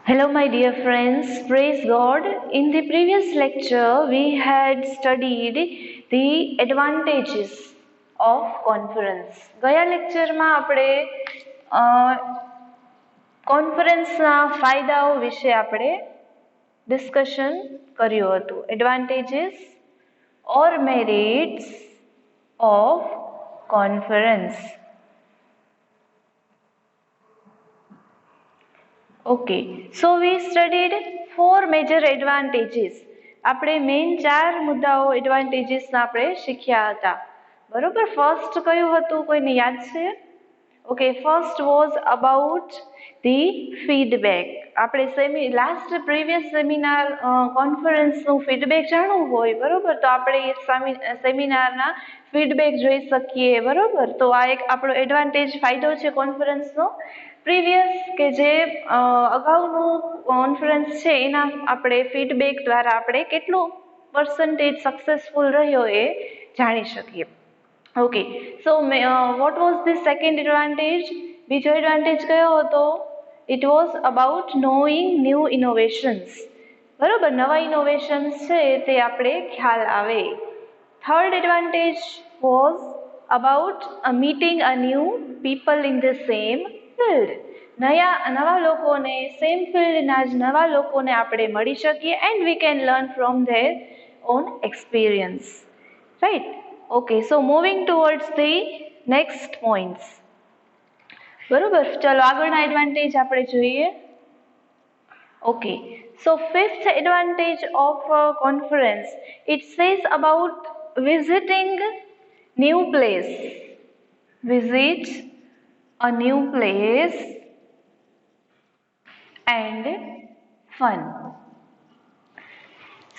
Hello, my dear friends. Praise God. In the previous lecture, we had studied the advantages of conference. ગયા લેક્ચરમાં આપણે કોન્ફરન્સના ફાયદાઓ વિશે આપણે ડિસ્કશન કર્યું હતું. Advantages or merits of conference. Okay, so we studied four major advantages. આપણે મેઇન ચાર મુદ્દાઓ એડવાન્ટેજીસના આપણે શીખ્યા હતા. બરોબર, ફર્સ્ટ કયું હતું, કોઈને યાદ છે? Okay, first was about the feedback. આપણે લાસ્ટ પ્રીવિયસ સેમિનાર કોન્ફરન્સનું ફીડબેક જાણવું હોય, બરોબર, તો આપણે એ સેમિનારના ફીડબેક જોઈ શકીએ. બરોબર, તો આ એક આપણો એડવાન્ટેજ ફાયદો છે કોન્ફરન્સનો. પ્રીવિયસ કે જે અગાઉનું કોન્ફરન્સ છે એના આપણે ફીડબેક દ્વારા આપણે કેટલું પર્સન્ટેજ સક્સેસફુલ રહ્યો એ જાણી શકીએ. Okay, so what was the second advantage? બીજો એડવાન્ટેજ કયો હતો? It was about knowing new innovations. બરોબર, નવા ઇનોવેશન્સ છે તે આપણે ખ્યાલ આવે. Third advantage was about meeting a new people in the same field. નવા લોકોને સેમ ફિલ્ડના જ નવા લોકોને આપણે મળી શકીએ and we can learn from there on experience. Right? Okay, so moving towards the next points. બરોબર, ચલો આગળના એડવાન્ટેજ આપણે જોઈએ. Okay, so fifth advantage of conference, it says about visiting new place. Visit a new place and fun.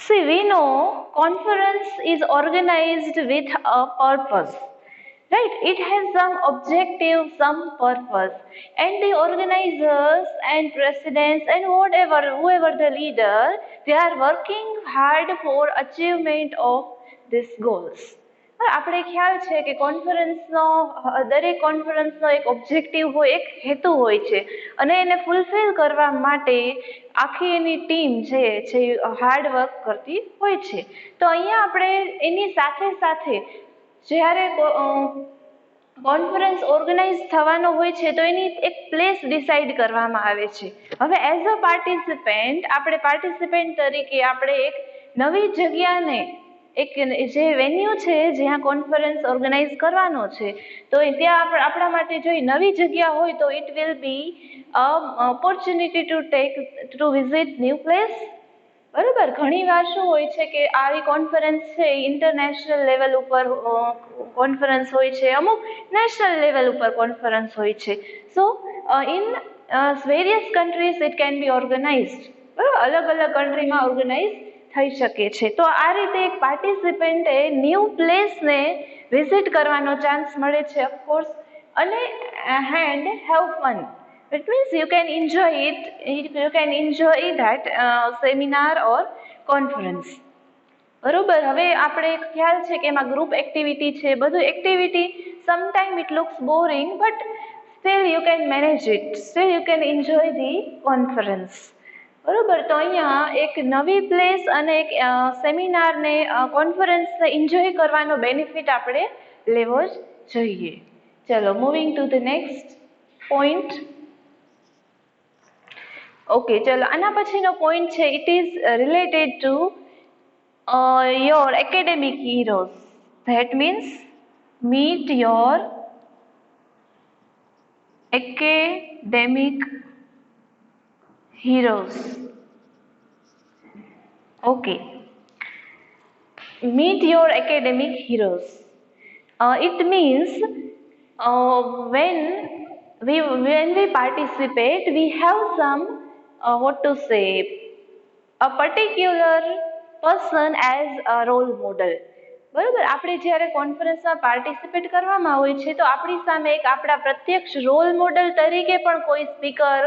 See, we know conference is organized with a purpose. Right? It has some objective, some purpose, and the organizers and presidents and whoever the leader, they are working hard for achievement of these goals. આપણે ખ્યાલ છે કે દરેક કોન્ફરન્સનો એક objective હોય, એક હેતુ હોય છે અને એને ફૂલફિલ કરવા માટે આખી એની ટીમ છે હાર્ડ વર્ક કરતી હોય છે. તો અહીંયા આપણે એની સાથે સાથે જ્યારે કોન્ફરન્સ ઓર્ગેનાઇઝ થવાનો હોય છે તો એની એક પ્લેસ ડિસાઇડ કરવામાં આવે છે. હવે એઝ અ પાર્ટિસિપેન્ટ, આપણે પાર્ટિસિપેન્ટ તરીકે આપણે એક નવી જગ્યાને, એક જે વેન્યુ છે જ્યાં કોન્ફરન્સ ઓર્ગેનાઇઝ કરવાનો છે, તો ત્યાં આપણા માટે જો નવી જગ્યા હોય તો it will be opportunity to visit new place. બરોબર, ઘણી વાર શું હોય છે કે આવી કોન્ફરન્સ છે ઇન્ટરનેશનલ લેવલ ઉપર કોન્ફરન્સ હોય છે, અમુક નેશનલ લેવલ ઉપર કોન્ફરન્સ હોય છે. સો in various countries it can be organised. બરાબર, અલગ અલગ કન્ટ્રીમાં ઓર્ગેનાઇઝ થઈ શકે છે. તો આ રીતે એક પાર્ટિસિપેન્ટે ન્યૂ પ્લેસને વિઝિટ કરવાનો ચાન્સ મળે છે ઓફકોર્સ, અને hand have fun. It means you can enjoy that seminar or conference. બરોબર, હવે આપણે ખ્યાલ છે કે એમાં ગ્રુપ એક્ટિવિટી છે, બધું activity sometime it looks boring, but still you can manage it, steel you can enjoy the conference. બરોબર, તો અહીંયા એક નવી પ્લેસ અને એક સેમિનારને કોન્ફરન્સને એન્જોય કરવાનો બેનિફિટ આપણે લેવો જ જોઈએ. ચલો, moving to the next point. Okay, ચલો આના પછીનો પોઈન્ટ છે, it is related to your academic heroes. That means meet your academic heroes. Okay, meet your academic heroes. It means when we participate, we have some what to say, a particular person as a role model. બરાબર, આપણે જ્યારે કોન્ફરન્સમાં participate કરવામાં હોય છે તો આપણી સામે એક આપણા પ્રત્યક્ષ રોલ મોડલ તરીકે પણ કોઈ સ્પીકર,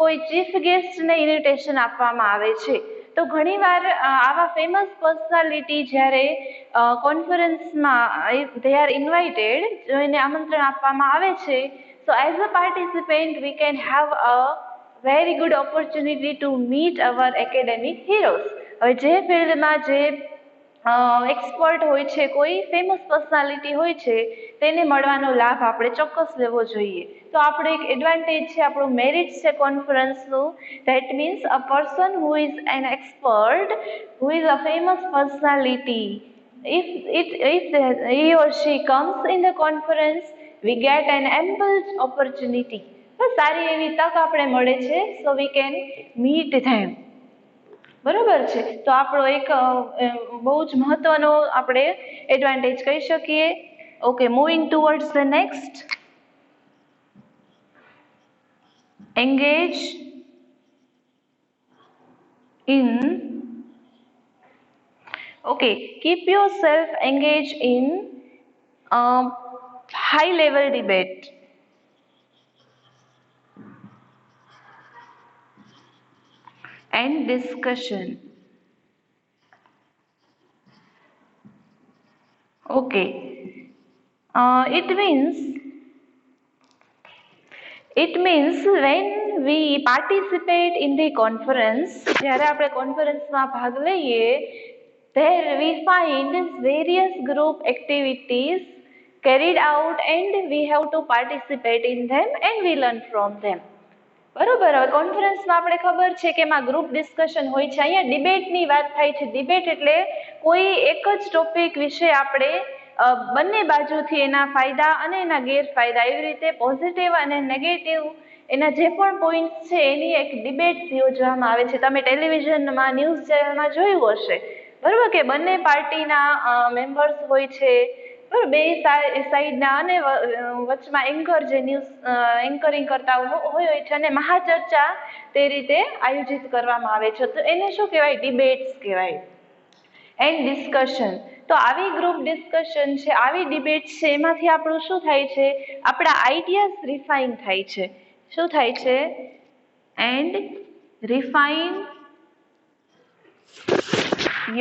કોઈ ચીફ ગેસ્ટને ઇન્વિટેશન આપવામાં આવે છે. તો ઘણીવાર આવા ફેમસ પર્સનાલિટી જ્યારે કોન્ફરન્સમાં they are invited, જોઈને આમંત્રણ આપવામાં આવે છે, so as a participant we can have a very good opportunity to meet our academic heroes. હવે જે ફિલ્ડમાં જે એક્સપર્ટ હોય છે, કોઈ ફેમસ પર્સનાલિટી હોય છે, તેને મળવાનો લાભ આપણે ચોક્કસ લેવો જોઈએ. તો આપણો એક એડવાન્ટેજ છે, આપણું મેરિટ છે કોન્ફરન્સનું. That means a person who is an expert, who is a famous personality, if he or she comes in the conference, we get an ample opportunity. તો સારી એવી તક આપણે મળે છે, so we can meet them. બરોબર છે. તો આપણો એક બહુ જ મહત્વનો આપણે એડવાન્ટેજ કહી શકીએ. Okay, moving towards the next. Engage in, okay, keep yourself engaged in high level debate. And discussion. Okay, it means when we participate in the conference, જ્યારે આપણે કોન્ફરન્સમાં ભાગ લઈએ, there we find various group activities carried out and we have to participate in them and we learn from them. બરોબર. હવે કોન્ફરન્સમાં આપણે ખબર છે કે એમાં ગ્રુપ ડિસ્કશન હોય છે. અહીંયા ડિબેટની વાત થાય છે. ડિબેટ એટલે કોઈ એક જ ટોપિક વિશે આપણે બંને બાજુથી એના ફાયદા અને એના ગેરફાયદા, એવી રીતે પોઝિટિવ અને નેગેટિવ એના જે પણ પોઈન્ટ છે એની એક ડિબેટ યોજવામાં આવે છે. તમે ટેલિવિઝનમાં, ન્યૂઝ ચેનલમાં જોયું હશે, બરોબર, કે બંને પાર્ટીના મેમ્બર્સ હોય છે, બે સાઈડના, અને વચમાં એન્કર જે ન્યૂઝ એન્કરિંગ કરતા હોય છે, અને મહાચર્ચા તે રીતે આયોજિત કરવામાં આવે છે. તો એને શું કહેવાય? ડિબેટ્સ કહેવાય. And discussion. તો આવી ગ્રુપ ડિસ્કશન છે, આવી ડિબેટ છે, એમાંથી આપણું શું થાય છે? આપણા આઈડિયાઝ રિફાઇન થાય છે. શું થાય છે? And refine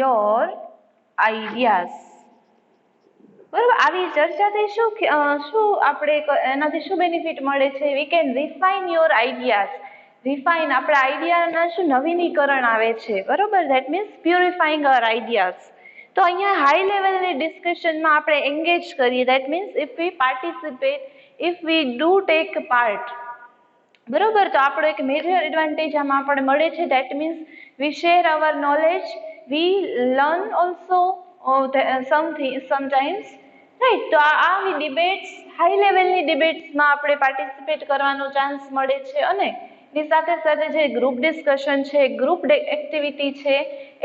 your ideas. બરાબર. આવી ચર્ચાથી શું આપણે એનાથી શું બેનિફિટ મળે છે? We can refine your ideas. Refine, આપણા આઈડિયાના શું નવીનીકરણ આવે છે, બરોબર. That means purifying our ideas. તો અહીંયા હાઈ લેવલની ડિસ્કશનમાં આપણે એન્ગેજ કરીએ, that means if we participate, if we do take part, બરોબર. તો આપણો એક મેજર એડવાન્ટેજ આમાં આપણે મળે છે. That means we share our knowledge, we learn also sometimes, right. તો આવી ડિબેટ્સ, હાઈ લેવલની ડિબેટ્સમાં આપણે પાર્ટિસિપેટ કરવાનો ચાન્સ મળે છે, અને એની સાથે સાથે જે ગ્રુપ ડિસ્કશન છે, ગ્રુપ એક્ટિવિટી છે,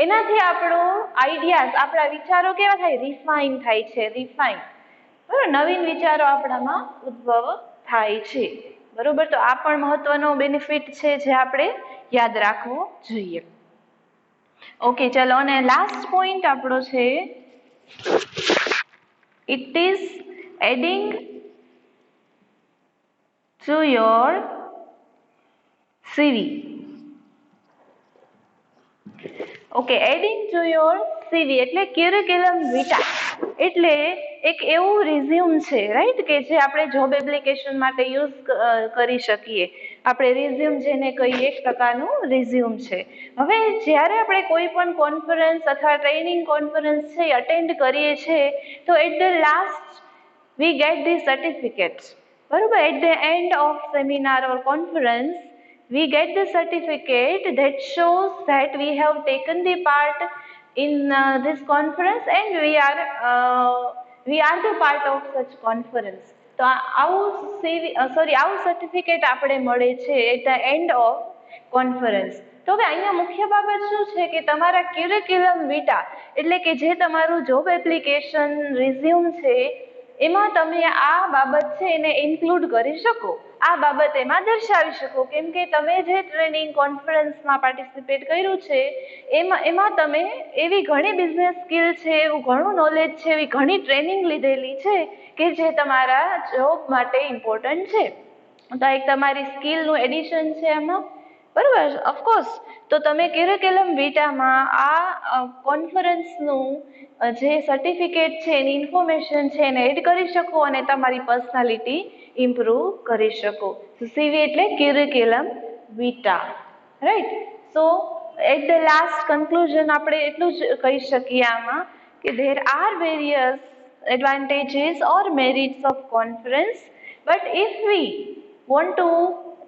એનાથી આપણો આઈડિયાઝ, આપણા વિચારો કેવા થાય? રિફાઇન થાય છે. રિફાઇન, બરાબર. નવીન વિચારો આપણામાં ઉદ્ભવ થાય છે, બરોબર. તો આ પણ મહત્વનો બેનિફિટ છે જે આપણે યાદ રાખવો જોઈએ. ઓકે, ચલો. અને લાસ્ટ પોઈન્ટ આપણો છે, it is adding to your CV. Okay, adding to your CV એટલે ક્યુરિક્યુલમ વિટા. એટલે એક એવું રિઝ્યુમ છે, રાઈટ, કે જે આપણે જોબ એપ્લિકેશન માટે યુઝ કરી શકીએ. આપણે રિઝ્યુમ જેને કહીએ, એક પ્રકારનું રિઝ્યુમ છે. હવે જ્યારે આપણે કોઈ પણ કોન્ફરન્સ અથવા ટ્રેનિંગ કોન્ફરન્સ છે અટેન્ડ કરીએ છીએ, તો at the last we get the certificates, બરોબર. At the end of seminar or conference we get the certificate that shows that we have taken the part in this conference and we are the part of such conference. તો આવું certificate આપણે મળે છે at the end of conference. તો હવે અહીંયા મુખ્ય બાબત શું છે કે તમારા ક્યુરિક્યુલમ વિટા એટલે કે જે તમારું જોબ એપ્લિકેશન રિઝ્યુમ છે, એમાં તમે આ બાબત છે એને ઇન્ક્લુડ કરી શકો, આ બાબત એમાં દર્શાવી શકો. કેમ કે તમે જે ટ્રેનિંગ કોન્ફરન્સમાં પાર્ટિસિપેટ કર્યું છે એમાં તમે એવી ઘણી બિઝનેસ સ્કિલ છે, એવું ઘણું નોલેજ છે, એવી ઘણી ટ્રેનિંગ લીધેલી છે કે જે તમારા જોબ માટે ઇમ્પોર્ટન્ટ છે. તો એક તમારી સ્કિલનું એડિશન છે એમાં, બરાબર. ઓફકોર્સ. તો તમે ક્યુરિક્યુલમ વિટામાં આ કોન્ફરન્સનું જે સર્ટિફિકેટ છે, એની ઇન્ફોર્મેશન છે, એને એડ કરી શકો અને તમારી પર્સનાલિટી ઇમ્પ્રૂવ કરી શકો. CV એટલે ક્યુરિક્યુલમ vita, right? So at the last conclusion આપણે એટલું જ કહી શકીએ આમાં કે there are various advantages or merits of conference, but if we want to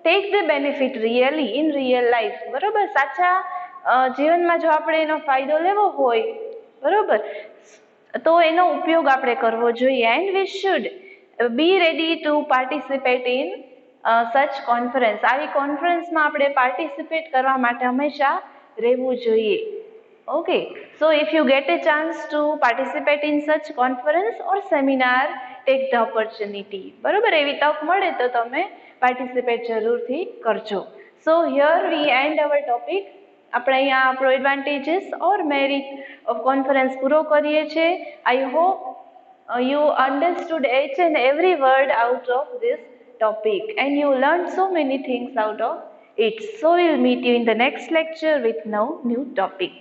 take the benefit really in real life, બરોબર, સાચા જીવનમાં જો આપણે એનો ફાયદો લેવો હોય, બરોબર, તો એનો ઉપયોગ આપણે કરવો જોઈએ, and we should be ready to participate in such conference. આવી કોન્ફરન્સમાં આપણે પાર્ટિસિપેટ કરવા માટે હંમેશા રહેવું જોઈએ. Okay, so if you get a chance to participate in such conference or seminar, take the opportunity. બરોબર, એવી તક મળે તો તમે પાર્ટિસિપેટ જરૂરથી કરજો. So here we end our topic. આપણે અહીંયા આપણો advantages or merit of conference પૂરો કરીએ છીએ. I hope you understood each and every word out of this topic and you learned so many things out of it. So we'll meet you in the next lecture with now new topic.